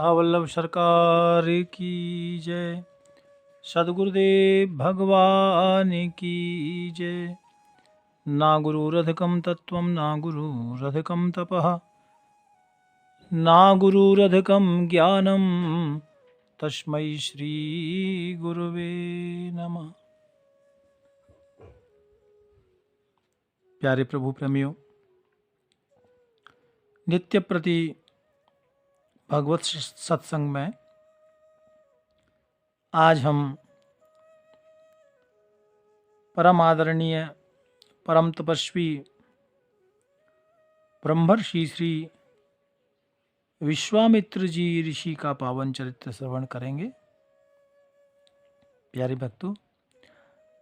राधा वल्लभ सरकार की जय। सद्गुरुदेव भगवान की जय। ना गुरुरधिकं तत्त्वं ना गुरुरधिकं तपः ना गुरुरधिकं ज्ञानं तस्मै श्री गुरुवे नमः। प्यारे प्रभु प्रेमियों, नित्य प्रति भगवत सत्संग में आज हम परम आदरणीय परम तपस्वी ब्रह्मर्षि श्री विश्वामित्र जी ऋषि का पावन चरित्र श्रवण करेंगे। प्यारे भक्तों,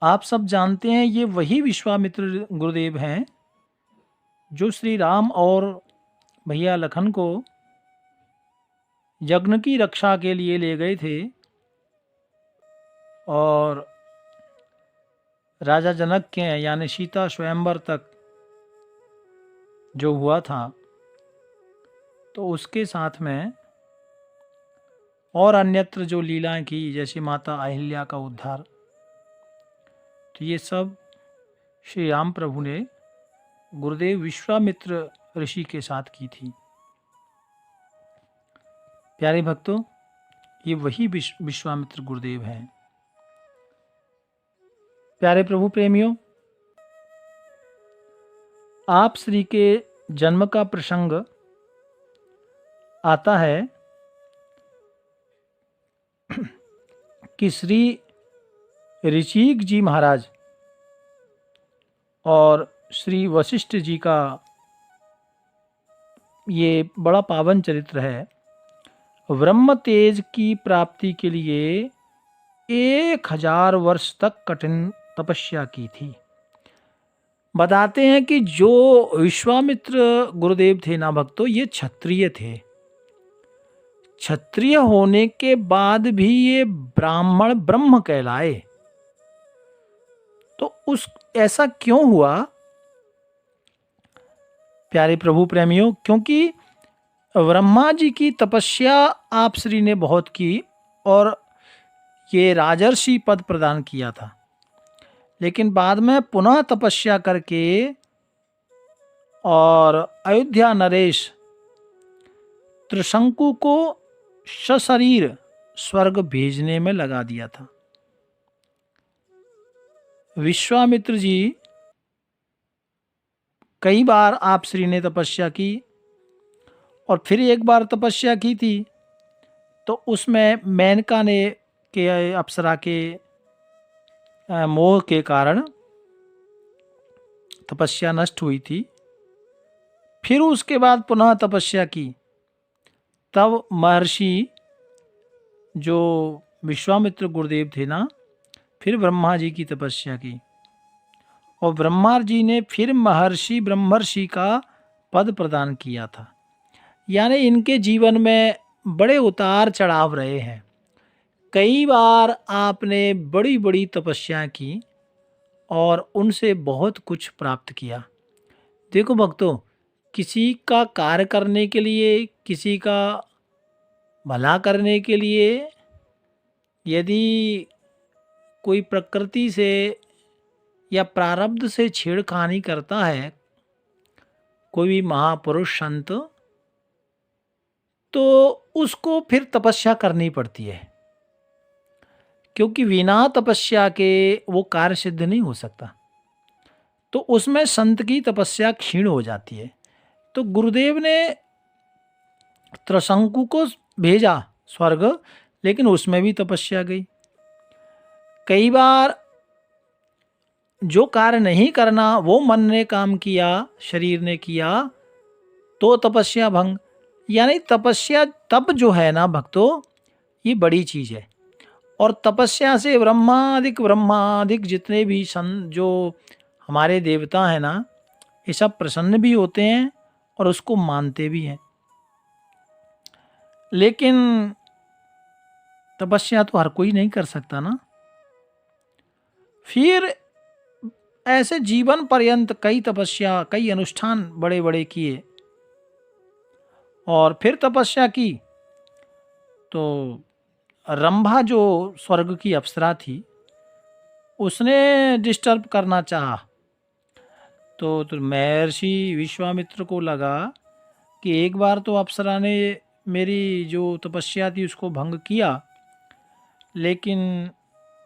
आप सब जानते हैं ये वही विश्वामित्र गुरुदेव हैं जो श्री राम और भैया लखन को यज्ञ की रक्षा के लिए ले गए थे और राजा जनक के यानी सीता स्वयंवर तक जो हुआ था तो उसके साथ में और अन्यत्र जो लीलाएं की, जैसे माता अहिल्या का उद्धार, तो ये सब श्री राम प्रभु ने गुरुदेव विश्वामित्र ऋषि के साथ की थी। प्यारे भक्तों, ये वही विश्वामित्र गुरुदेव हैं। प्यारे प्रभु प्रेमियों, आप श्री के जन्म का प्रसंग आता है कि श्री ऋषिक जी महाराज और श्री वशिष्ठ जी का ये बड़ा पावन चरित्र है। ब्रह्म तेज की प्राप्ति के लिए 1000 वर्ष तक कठिन तपस्या की थी। बताते हैं कि जो विश्वामित्र गुरुदेव थे ना भक्तों, ये क्षत्रिय थे। क्षत्रिय होने के बाद भी ये ब्राह्मण ब्रह्म कहलाए। तो उस ऐसा क्यों हुआ प्यारे प्रभु प्रेमियों? क्योंकि ब्रह्मा जी की तपस्या आप श्री ने बहुत की और ये राजर्षि पद प्रदान किया था, लेकिन बाद में पुनः तपस्या करके और अयोध्या नरेश त्रिशंकु को सशरीर स्वर्ग भेजने में लगा दिया था। विश्वामित्र जी कई बार आप श्री ने तपस्या की और फिर एक बार तपस्या की थी, तो उसमें मेनका ने के अप्सरा के मोह के कारण तपस्या नष्ट हुई थी। फिर उसके बाद पुनः तपस्या की, तब महर्षि जो विश्वामित्र गुरुदेव थे ना, फिर ब्रह्मा जी की तपस्या की और ब्रह्मा जी ने फिर महर्षि ब्रह्मर्षि का पद प्रदान किया था। यानी इनके जीवन में बड़े उतार चढ़ाव रहे हैं। कई बार आपने बड़ी बड़ी तपस्या की और उनसे बहुत कुछ प्राप्त किया। देखो भक्तों, किसी का कार्य करने के लिए, किसी का भला करने के लिए यदि कोई प्रकृति से या प्रारब्ध से छेड़खानी करता है कोई भी महापुरुष संत, तो उसको फिर तपस्या करनी पड़ती है, क्योंकि बिना तपस्या के वो कार्य सिद्ध नहीं हो सकता। तो उसमें संत की तपस्या क्षीण हो जाती है। तो गुरुदेव ने त्रिशंकु को भेजा स्वर्ग, लेकिन उसमें भी तपस्या गई। कई बार जो कार्य नहीं करना वो मन ने काम किया, शरीर ने किया, तो तपस्या भंग। यानी तपस्या तप जो है ना भक्तों, ये बड़ी चीज़ है। और तपस्या से ब्रह्मादिक जितने भी जो हमारे देवता हैं ना, ये सब प्रसन्न भी होते हैं और उसको मानते भी हैं। लेकिन तपस्या तो हर कोई नहीं कर सकता ना। फिर ऐसे जीवन पर्यंत कई तपस्या, कई अनुष्ठान बड़े बड़े किए और फिर तपस्या की तो रंभा जो स्वर्ग की अप्सरा थी, उसने डिस्टर्ब करना चाहा। तो महर्षि विश्वामित्र को लगा कि एक बार तो अप्सरा ने मेरी जो तपस्या थी उसको भंग किया, लेकिन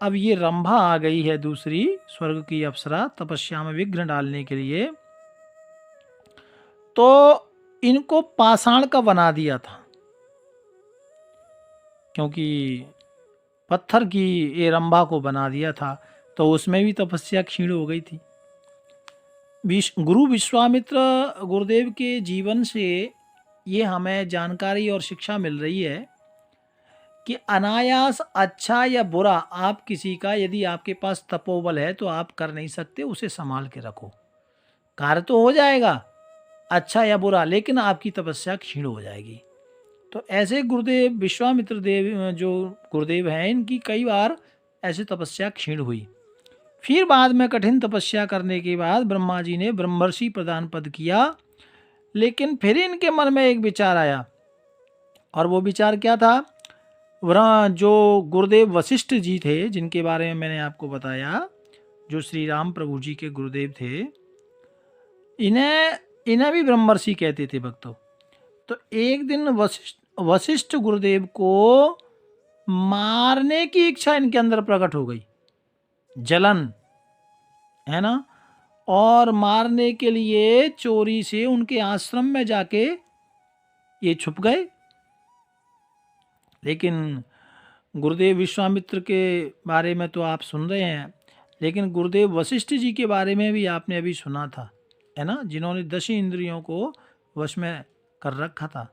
अब ये रंभा आ गई है दूसरी स्वर्ग की अप्सरा तपस्या में विघ्न डालने के लिए, तो इनको पाषाण का बना दिया था, क्योंकि पत्थर की ये रंभा को बना दिया था, तो उसमें भी तपस्या क्षीण हो गई थी। गुरु विश्वामित्र गुरुदेव के जीवन से ये हमें जानकारी और शिक्षा मिल रही है कि अनायास अच्छा या बुरा आप किसी का, यदि आपके पास तपोबल है तो आप कर नहीं सकते, उसे संभाल के रखो। कार्य तो हो जाएगा अच्छा या बुरा, लेकिन आपकी तपस्या क्षीण हो जाएगी। तो ऐसे गुरुदेव विश्वामित्र देव जो गुरुदेव हैं, इनकी कई बार ऐसे तपस्या क्षीण हुई। फिर बाद में कठिन तपस्या करने के बाद ब्रह्मा जी ने ब्रह्मर्षि प्रदान पद किया, लेकिन फिर इनके मन में एक विचार आया, और वो विचार क्या था? जो गुरुदेव वशिष्ठ जी थे, जिनके बारे में मैंने आपको बताया, जो श्री राम प्रभु जी के गुरुदेव थे, इन्हें भी ब्रह्मर्षि कहते थे भक्तों। तो एक दिन वशिष्ठ गुरुदेव को मारने की इच्छा इनके अंदर प्रकट हो गई, जलन है ना, और मारने के लिए चोरी से उनके आश्रम में जाके ये छुप गए। लेकिन गुरुदेव विश्वामित्र के बारे में तो आप सुन रहे हैं, लेकिन गुरुदेव वशिष्ठ जी के बारे में भी आपने अभी सुना था, है ना, जिन्होंने 10 इंद्रियों को वश में कर रखा था।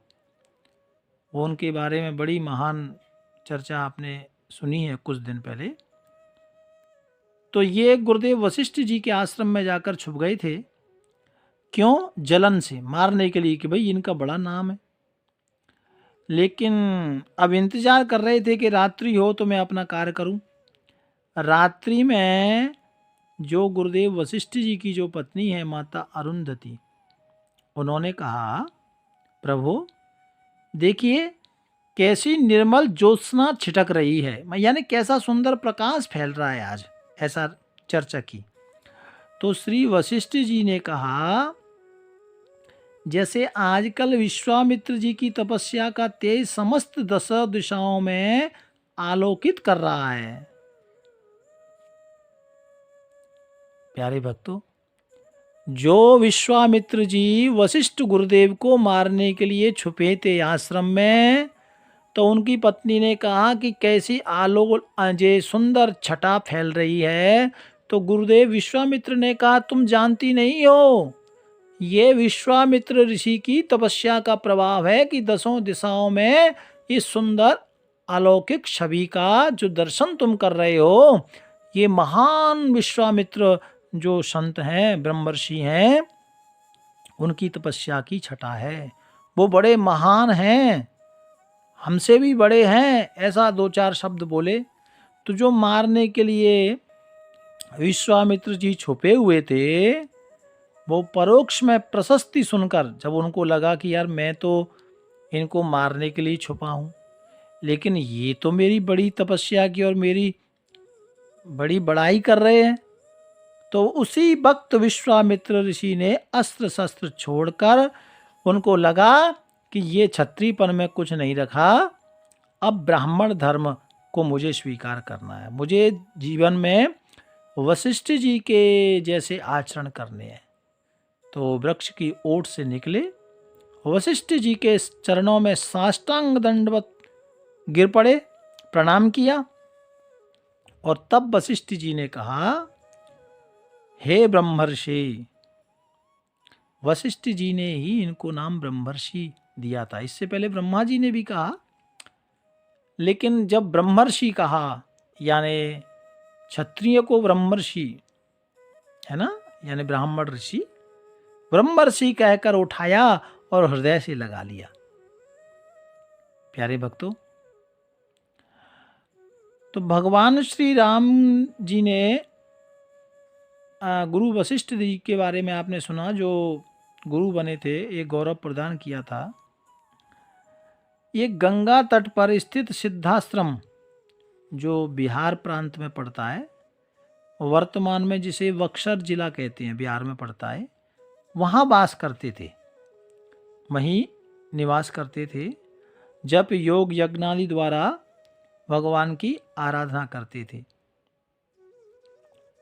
वो उनके बारे में बड़ी महान चर्चा आपने सुनी है कुछ दिन पहले। तो ये गुरुदेव वशिष्ठ जी के आश्रम में जाकर छुप गए थे। क्यों? जलन से, मारने के लिए कि भाई इनका बड़ा नाम है। लेकिन अब इंतजार कर रहे थे कि रात्रि हो तो मैं अपना कार्य करूं। रात्रि में जो गुरुदेव वशिष्ठ जी की जो पत्नी है माता अरुंधति, उन्होंने कहा, प्रभु देखिए कैसी निर्मल ज्योत्सना छिटक रही है, यानी कैसा सुंदर प्रकाश फैल रहा है आज, ऐसा चर्चा की। तो श्री वशिष्ठ जी ने कहा, जैसे आजकल विश्वामित्र जी की तपस्या का तेज समस्त 10 दिशाओं में आलोकित कर रहा है। प्यारे भक्तों, जो विश्वामित्र जी वशिष्ठ गुरुदेव को मारने के लिए छुपे थे आश्रम में, तो उनकी पत्नी ने कहा कि कैसी आलोक जे सुंदर छटा फैल रही है। तो गुरुदेव विश्वामित्र ने कहा, तुम जानती नहीं हो, ये विश्वामित्र ऋषि की तपस्या का प्रभाव है कि 10 दिशाओं में इस सुंदर अलौकिक छवि का जो दर्शन तुम कर रहे हो, ये महान विश्वामित्र जो संत हैं, ब्रह्मर्षि हैं, उनकी तपस्या की छटा है। वो बड़े महान हैं, हमसे भी बड़े हैं, ऐसा 2-4 शब्द बोले। तो जो मारने के लिए विश्वामित्र जी छुपे हुए थे, वो परोक्ष में प्रशस्ति सुनकर, जब उनको लगा कि यार मैं तो इनको मारने के लिए छुपा हूँ, लेकिन ये तो मेरी बड़ी तपस्या की और मेरी बड़ी बड़ाई कर रहे हैं, तो उसी वक्त विश्वामित्र ऋषि ने अस्त्र शस्त्र छोड़कर, उनको लगा कि ये क्षत्रियपन में कुछ नहीं रखा, अब ब्राह्मण धर्म को मुझे स्वीकार करना है, मुझे जीवन में वशिष्ठ जी के जैसे आचरण करने हैं। तो वृक्ष की ओट से निकले, वशिष्ठ जी के चरणों में साष्टांग दंडवत गिर पड़े, प्रणाम किया, और तब वशिष्ठ जी ने कहा, हे ब्रह्मर्षि, वशिष्ठ जी ने ही इनको नाम ब्रह्मर्षि दिया था, इससे पहले ब्रह्मा जी ने भी कहा, लेकिन जब ब्रह्मर्षि कहा, यानी क्षत्रिय को ब्रह्मर्षि, है ना, यानी ब्राह्मण ऋषि, ब्रह्मर्षि कहकर उठाया और हृदय से लगा लिया। प्यारे भक्तों, तो भगवान श्री राम जी ने गुरु वशिष्ठ जी के बारे में आपने सुना, जो गुरु बने थे, एक गौरव प्रदान किया था। ये गंगा तट पर स्थित सिद्धाश्रम जो बिहार प्रांत में पड़ता है, वर्तमान में जिसे बक्सर जिला कहते हैं, बिहार में पड़ता है, वहाँ वास करते थे, वहीं निवास करते थे। जप योग यज्ञादि द्वारा भगवान की आराधना करते थे।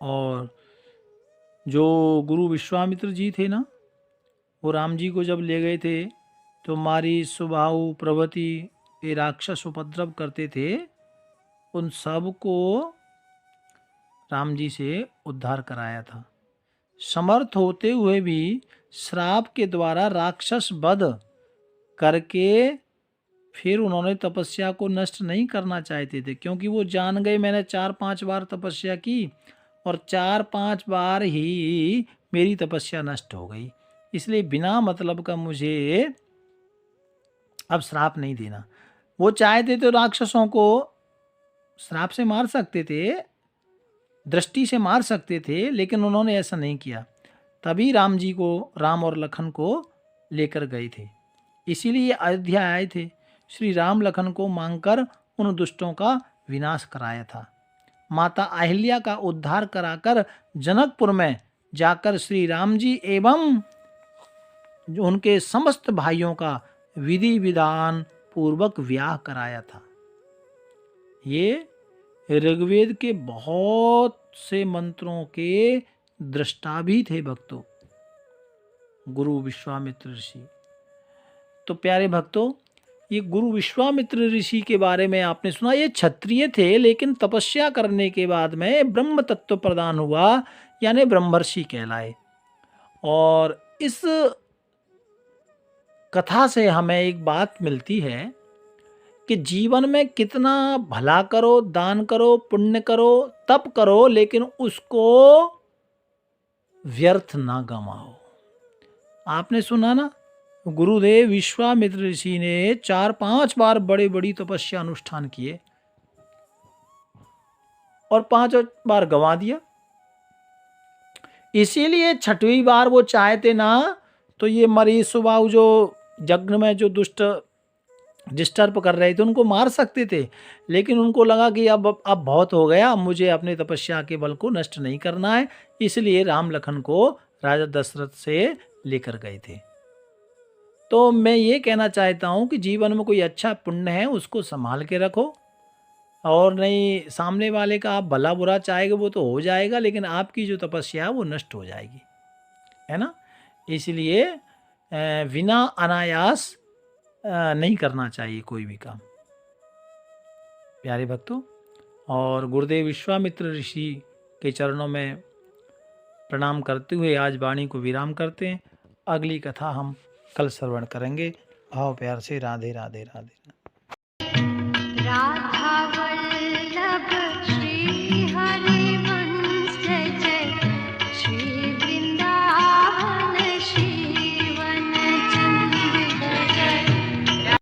और जो गुरु विश्वामित्र जी थे ना, वो राम जी को जब ले गए थे तो मारी सुबाहु प्रभृति ये राक्षस उपद्रव करते थे, उन सब को राम जी से उद्धार कराया था। समर्थ होते हुए भी श्राप के द्वारा राक्षस वध करके फिर उन्होंने तपस्या को नष्ट नहीं करना चाहते थे, क्योंकि वो जान गए मैंने 4-5 बार तपस्या की और 4-5 बार ही मेरी तपस्या नष्ट हो गई, इसलिए बिना मतलब का मुझे अब श्राप नहीं देना। वो चाहते तो राक्षसों को श्राप से मार सकते थे, दृष्टि से मार सकते थे, लेकिन उन्होंने ऐसा नहीं किया। तभी राम जी को, राम और लखन को लेकर गए थे, इसीलिए अयोध्या आए थे। श्री राम लखन को मांगकर उन दुष्टों का विनाश कराया था। माता अहिल्या का उद्धार कराकर जनकपुर में जाकर श्री राम जी एवं जो उनके समस्त भाइयों का विधि विधान पूर्वक ब्याह कराया था। ये ऋग्वेद के बहुत से मंत्रों के दृष्टा भी थे भक्तों, गुरु विश्वामित्र ऋषि। तो प्यारे भक्तों, ये गुरु विश्वामित्र ऋषि के बारे में आपने सुना। ये क्षत्रिय थे, लेकिन तपस्या करने के बाद में ब्रह्म तत्व प्रदान हुआ, यानी ब्रह्मर्षि कहलाए। और इस कथा से हमें एक बात मिलती है कि जीवन में कितना भला करो, दान करो, पुण्य करो, तप करो, लेकिन उसको व्यर्थ ना गंवाओ। आपने सुना ना, गुरुदेव विश्वामित्र ऋषि ने 4-5 बार बड़े बड़ी तपस्या अनुष्ठान किए और 5 बार गंवा दिया। इसीलिए 6वीं बार वो चाहते ना तो ये मरीज सुबाहु जो यज्ञ में जो दुष्ट डिस्टर्ब कर रहे थे उनको मार सकते थे, लेकिन उनको लगा कि अब बहुत हो गया, अब मुझे अपनी तपस्या के बल को नष्ट नहीं करना है, इसलिए राम लखन को राजा दशरथ से लेकर गए थे। तो मैं ये कहना चाहता हूँ कि जीवन में कोई अच्छा पुण्य है उसको संभाल के रखो, और नहीं सामने वाले का आप भला बुरा चाहेंगे वो तो हो जाएगा, लेकिन आपकी जो तपस्या है वो नष्ट हो जाएगी, है ना। इसलिए बिना अनायास नहीं करना चाहिए कोई भी काम, प्यारे भक्तों। और गुरुदेव विश्वामित्र ऋषि के चरणों में प्रणाम करते हुए आज वाणी को विराम करते हैं। अगली कथा हम कल श्रवण करेंगे। भाव प्यार से राधे राधे राधे।